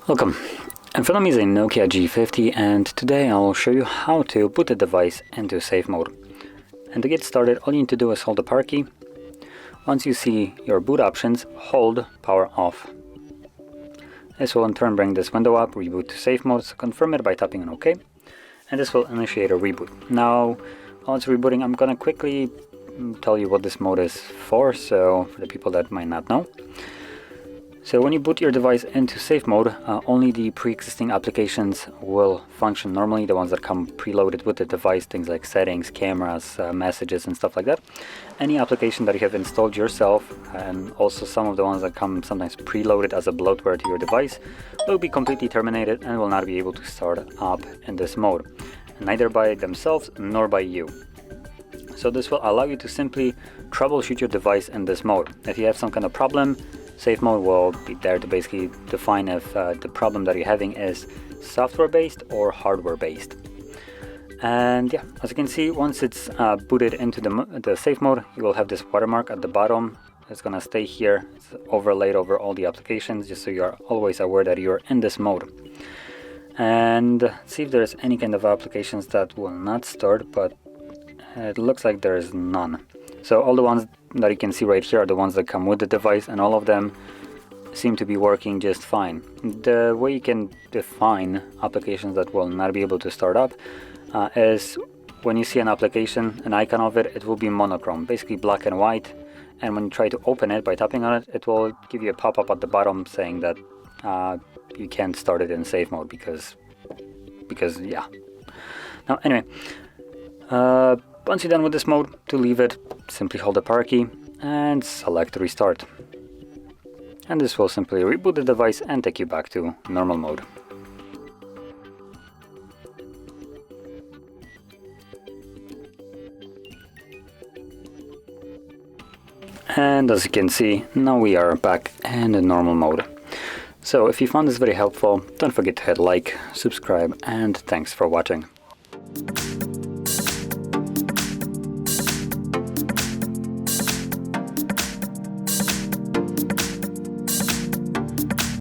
Welcome. In front of me is a Nokia G50 and today I'll show you how to put the device into safe mode. And to get started, all you need to do is hold the power key. Once you see your boot options, hold power off. This will in turn bring this window up, reboot to safe mode, so confirm it by tapping on OK. And this will initiate a reboot. Now, while it's rebooting, I'm going to quickly tell you what this mode is for the people that might not know. So when you boot your device into safe mode, only the pre-existing applications will function normally, the ones that come preloaded with the device, things like settings, cameras, messages and stuff like that. Any application that you have installed yourself, and also some of the ones that come sometimes preloaded as a bloatware to your device, will be completely terminated and will not be able to start up in this mode, neither by themselves nor by you. So this will allow you to simply troubleshoot your device in this mode. If you have some kind of problem, safe mode will be there to basically define if the problem that you're having is software based or hardware based. And yeah, as you can see, once it's booted into the safe mode, you will have this watermark at the bottom. It's gonna stay here. It's overlaid over all the applications just so you are always aware that you're in this mode. And see if there's any kind of applications that will not start, but it looks like there is none. So all the ones that you can see right here are the ones that come with the device, and all of them seem to be working just fine. The way you can define applications that will not be able to start up is when you see an application, an icon of it, it will be monochrome, basically black and white. And when you try to open it by tapping on it, it will give you a pop-up at the bottom saying that you can't start it in safe mode because yeah. Now anyway, once you're done with this mode, to leave it, simply hold the power key and select restart. And this will simply reboot the device and take you back to normal mode. And as you can see, now we are back in the normal mode. So if you found this very helpful, don't forget to hit like, subscribe, and thanks for watching.